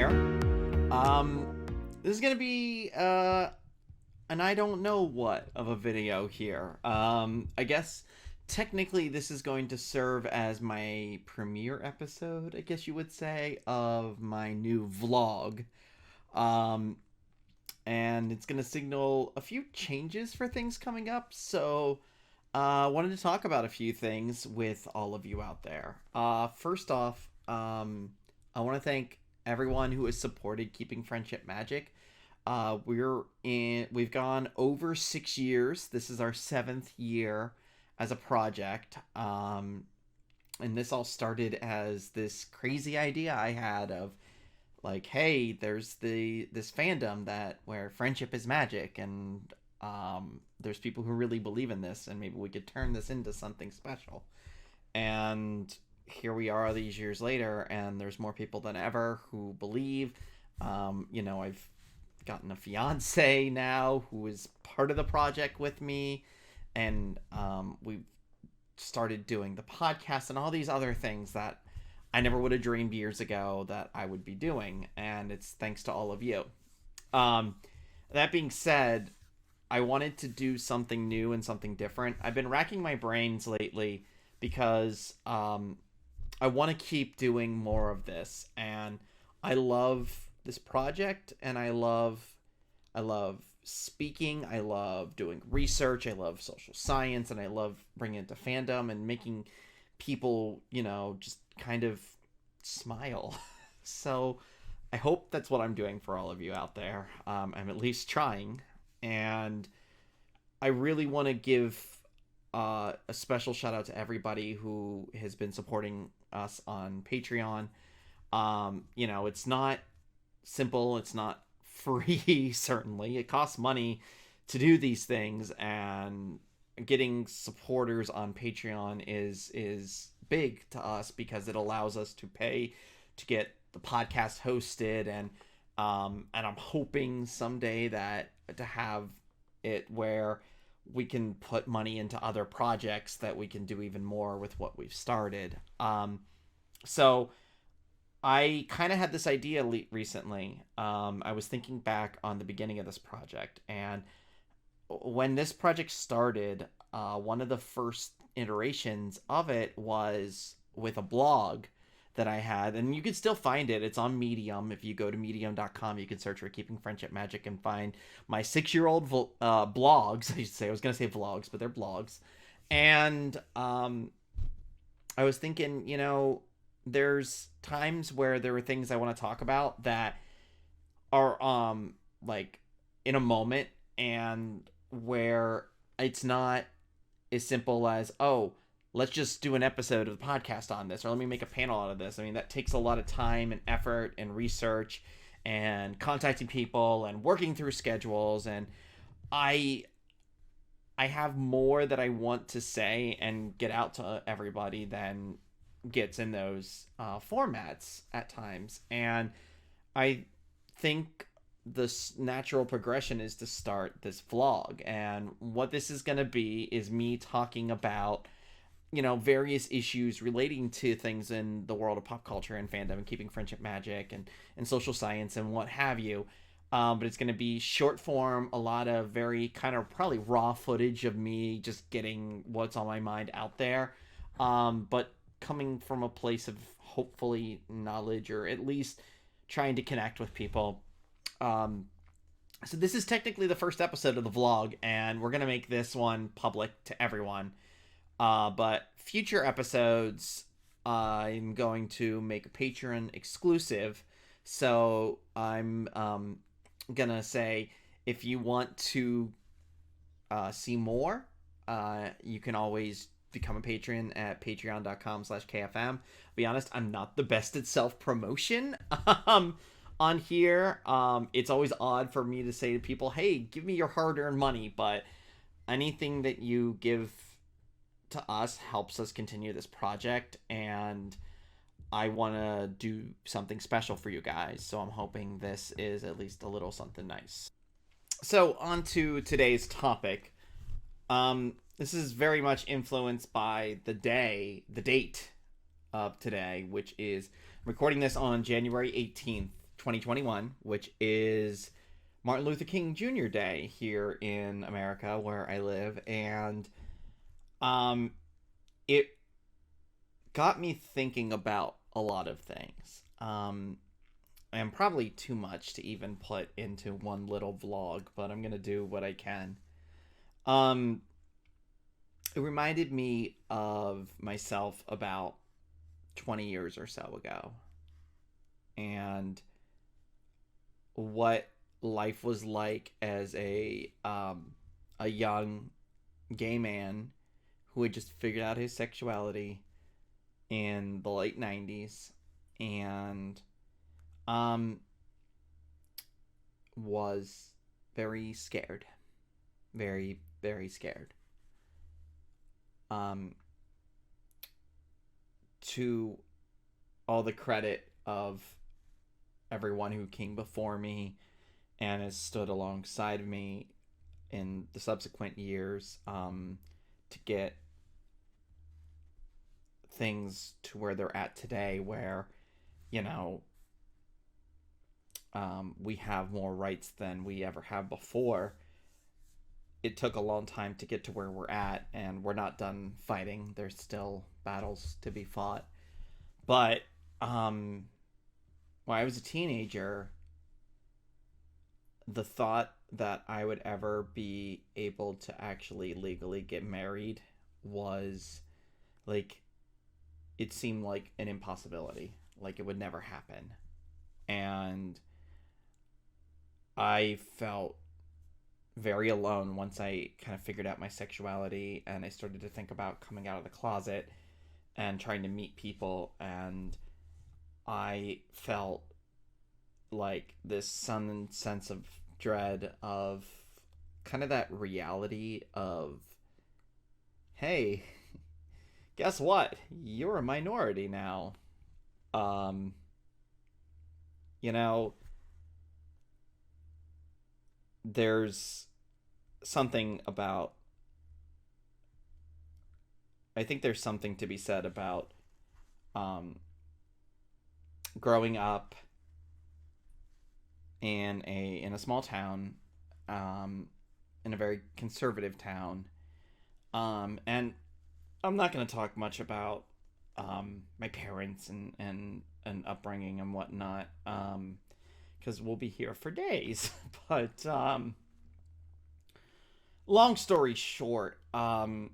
here. This is gonna be an I don't know what of a video here. I guess technically this is going to serve as my premiere episode, I guess you would say, of my new vlog. Um, and it's gonna signal a few changes for things coming up. So, I wanted to talk about a few things with all of you out there. First off, I want to thank everyone who has supported Keeping Friendship Magic. We've gone over 6 years. This is our 7th year as a project. And this all started as this crazy idea I had of like, hey, there's this fandom that where friendship is magic, and there's people who really believe in this, and maybe we could turn this into something special. And here we are these years later, and there's more people than ever who believe. I've gotten a fiance now who is part of the project with me, and we've started doing the podcast and all these other things that I never would have dreamed years ago that I would be doing, and it's thanks to all of you. That being said, I wanted to do something new and something different. I've been racking my brains lately because I want to keep doing more of this, and I love this project, and I love speaking, I love doing research, I love social science, and I love bringing it to fandom and making people, just kind of smile. So I hope that's what I'm doing for all of you out there. I'm at least trying, and I really want to give a special shout out to everybody who has been supporting us on Patreon. It's not simple, it's not free. Certainly it costs money to do these things, and getting supporters on Patreon is big to us because it allows us to pay to get the podcast hosted, and I'm hoping someday that to have it where we can put money into other projects that we can do even more with what we've started. So I kind of had this idea recently. I was thinking back on the beginning of this project, and when this project started, one of the first iterations of it was with a blog that I had, and you can still find it. It's on Medium. If you go to medium.com, you can search for Keeping Friendship Magic and find my 6-year-old blogs. I should say, I was going to say vlogs, but they're blogs. And I was thinking, there's times where there were things I want to talk about that are like in a moment, and where it's not as simple as, oh, let's just do an episode of the podcast on this, or let me make a panel out of this. I mean, that takes a lot of time and effort and research and contacting people and working through schedules, and I have more that I want to say and get out to everybody than gets in those formats at times. And I think this natural progression is to start this vlog, and what this is going to be is me talking about various issues relating to things in the world of pop culture and fandom and Keeping Friendship Magic and social science and what have you. But it's going to be short form, a lot of very kind of probably raw footage of me just getting what's on my mind out there. But coming from a place of hopefully knowledge, or at least trying to connect with people. So this is technically the first episode of the vlog, and we're going to make this one public to everyone. But future episodes, I'm going to make a Patreon exclusive. So I'm gonna say, if you want to see more, you can always become a patron at patreon.com/KFM. Be honest, I'm not the best at self-promotion on here. It's always odd for me to say to people, hey, give me your hard-earned money, but anything that you give to us helps us continue this project, and I want to do something special for you guys, so I'm hoping this is at least a little something nice. So on to today's topic. This is very much influenced by the date of today, which is, I'm recording this on January 18th, 2021, which is Martin Luther King Jr. Day here in America where I live, and um it got me thinking about a lot of things. And probably too much to even put into one little vlog, but I'm going to do what I can. Um it reminded me of myself about 20 years or so ago, and what life was like as a young gay man who had just figured out his sexuality in the late 90s, and um was very scared, very scared. um to all the credit of everyone who came before me and has stood alongside me in the subsequent years, to get things to where they're at today, where, you know, we have more rights than we ever have before. It took a long time to get to where we're at, and we're not done fighting. There's still battles to be fought. But when I was a teenager, the thought that I would ever be able to actually legally get married was like, it seemed like an impossibility. Like it would never happen. And I felt very alone once I kind of figured out my sexuality and I started to think about coming out of the closet and trying to meet people. And I felt like this sudden sense of dread of kind of that reality of, hey, guess what? You're a minority now. Um, you know, there's something about, I think there's something to be said about um, growing up in a small town, um, in a very conservative town, and I'm not going to talk much about my parents and upbringing and whatnot, because we'll be here for days. But long story short, I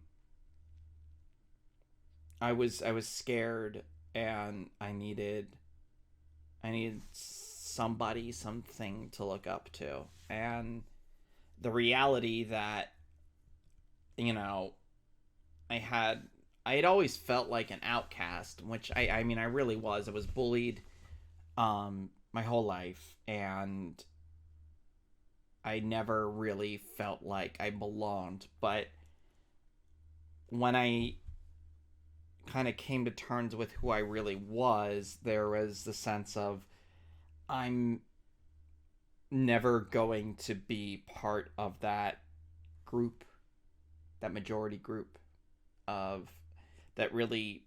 was scared, and I needed somebody, something to look up to. And the reality that, you know, I had I had always felt like an outcast, which I mean I really was. I was bullied my whole life, and I never really felt like I belonged. But when I kind of came to terms with who I really was, there was the sense of, I'm never going to be part of that group, that majority group of that really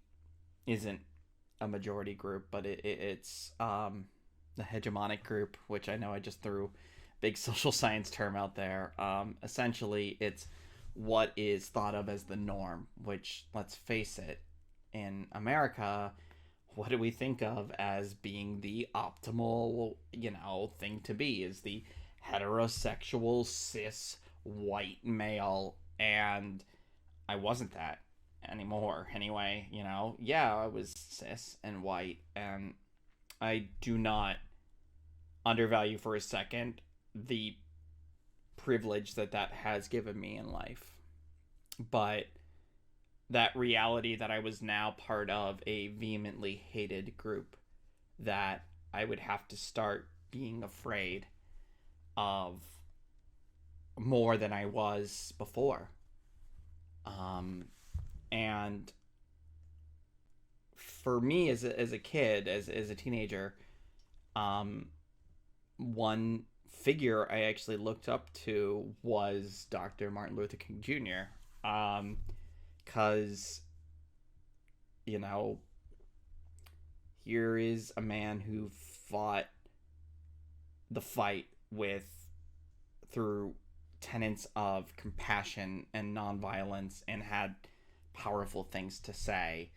isn't a majority group, but it's the hegemonic group, which I know I just threw a big social science term out there. Essentially, it's what is thought of as the norm, which, let's face it, in America, what do we think of as being the optimal, thing to be, is the heterosexual cis white male. And I wasn't that anymore anyway. Yeah, I was cis and white, and I do not undervalue for a second the privilege that has given me in life. But that reality that I was now part of a vehemently hated group, that I would have to start being afraid of more than I was before. And for me as a kid, as a teenager, one figure I actually looked up to was Dr. Martin Luther King Jr. Because, you know, here is a man who fought the fight with through tenets of compassion and nonviolence, and had powerful things to say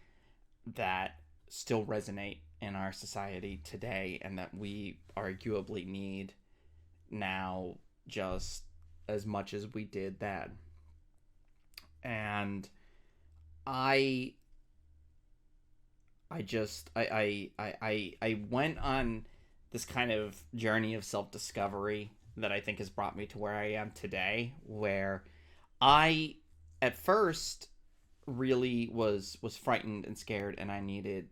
that still resonate in our society today, and that we arguably need now just as much as we did then. And I I went on this kind of journey of self-discovery that I think has brought me to where I am today, where I at first really was frightened and scared, and I needed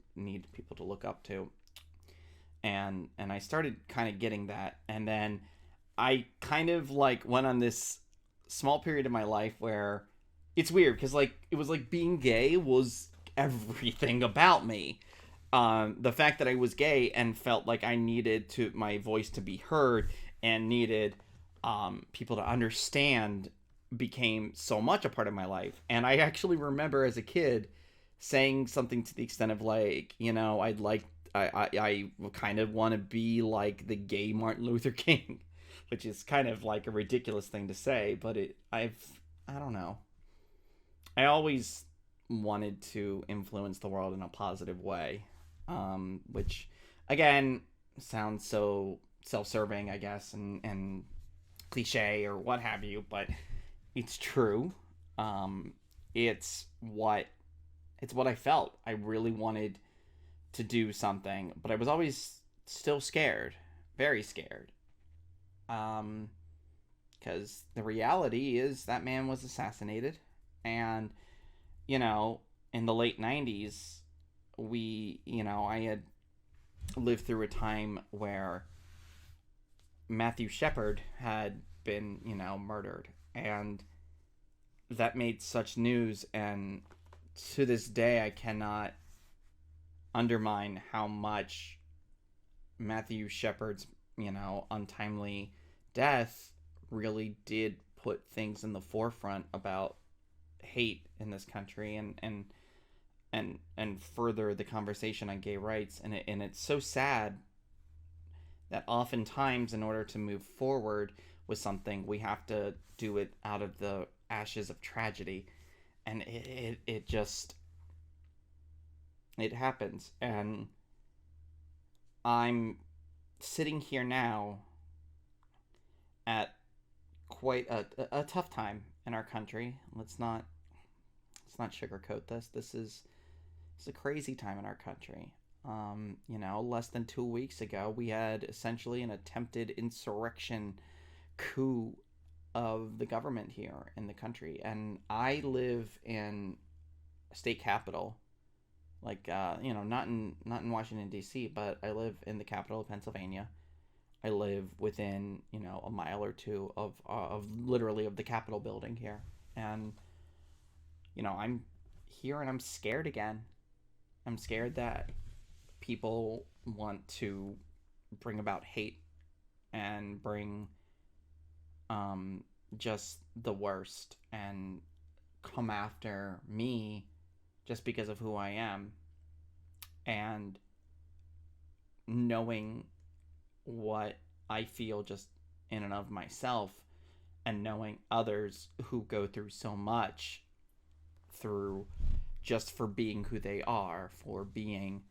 people to look up to. And I started kind of getting that, and then I kind of like went on this small period of my life where it's weird because like it was like being gay was everything about me. The fact that I was gay and felt like I needed to my voice to be heard and needed people to understand became so much a part of my life. And I actually remember as a kid saying something to the extent of like, I'd like I kind of want to be like the gay Martin Luther King, which is kind of like a ridiculous thing to say, but I don't know. I always wanted to influence the world in a positive way, which again sounds so self-serving, I guess, and cliche or what have you, but it's true. Um, it's what it's what I felt. I really wanted to do something, but I was always still scared, very scared. Um, because the reality is that man was assassinated, and you know, in the late '90s, I had lived through a time where Matthew Shepard had been, murdered, and that made such news, and to this day I cannot undermine how much Matthew Shepard's, untimely death really did put things in the forefront about hate in this country, and further the conversation on gay rights, and it's so sad that oftentimes in order to move forward with something we have to do it out of the ashes of tragedy, and it just it happens. And I'm sitting here now at quite a tough time in our country. Let's not sugarcoat this. It's a crazy time in our country. Less than 2 weeks ago, we had essentially an attempted insurrection coup of the government here in the country, and I live in a state capital, like not in Washington D.C., but I live in the capital of Pennsylvania. I live within a mile or two of literally of the Capitol building here, and I'm here and I'm scared again. I'm scared that people want to bring about hate and bring just the worst and come after me just because of who I am, and knowing what I feel just in and of myself, and knowing others who go through so much through just for being who they are, for being,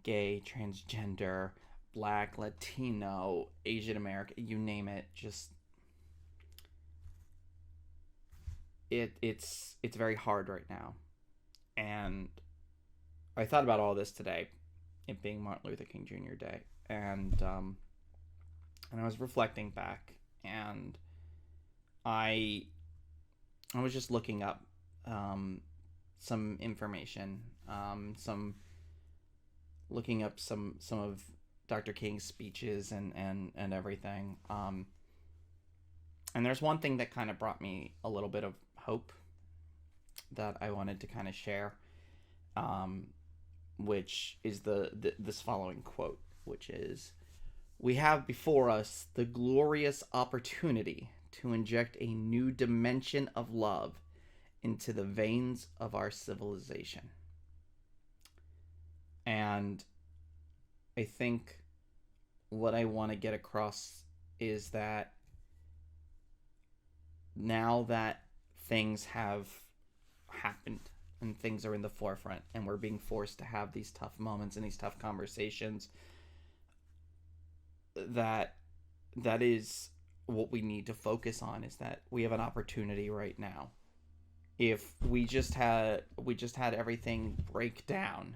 gay, transgender, black, Latino, Asian American, you name it. Just it's very hard right now. And I thought about all this today, it being Martin Luther King Jr. Day, and I was reflecting back, and I was just looking up some information, looking up some of Dr. King's speeches and everything. And there's one thing that kind of brought me a little bit of hope that I wanted to kind of share, which is this following quote, which is, "We have before us the glorious opportunity to inject a new dimension of love into the veins of our civilization." And I think what I want to get across is that now that things have happened and things are in the forefront and we're being forced to have these tough moments and these tough conversations, that is what we need to focus on, is that we have an opportunity right now. If we just had everything break down,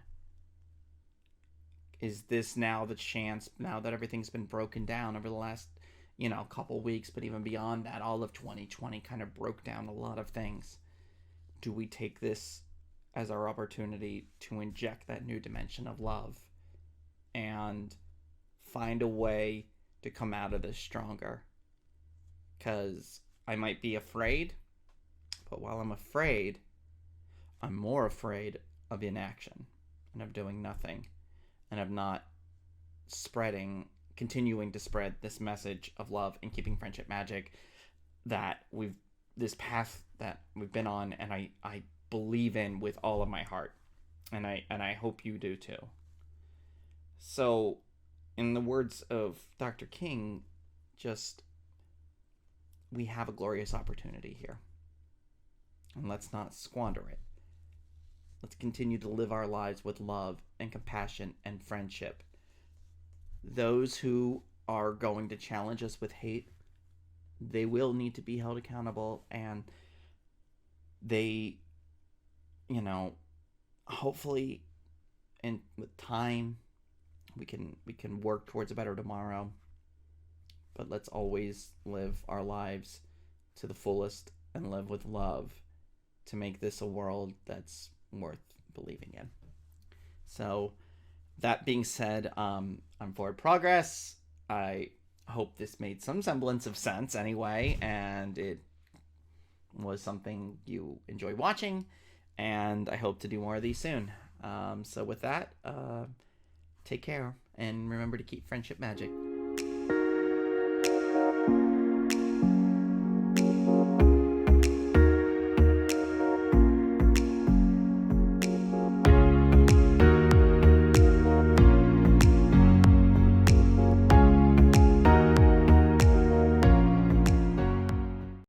is this now the chance, now that everything's been broken down over the last couple weeks, but even beyond that, all of 2020 kind of broke down a lot of things. Do we take this as our opportunity to inject that new dimension of love and find a way to come out of this stronger? Because I might be afraid, but while I'm afraid, I'm more afraid of inaction and of doing nothing and of not continuing to spread this message of love and keeping friendship magic that this path that we've been on, and I believe in with all of my heart, and I hope you do too. So, in the words of Dr. King, we have a glorious opportunity here, and let's not squander it. Let's continue to live our lives with love and compassion and friendship. Those who are going to challenge us with hate, they will need to be held accountable, and they, hopefully, and with time, we can work towards a better tomorrow. But let's always live our lives to the fullest and live with love to make this a world that's worth believing in. So, that being said, I'm forward progress. I hope this made some semblance of sense anyway, and it was something you enjoy watching, and I hope to do more of these soon. So with that, take care, and remember to keep friendship magic.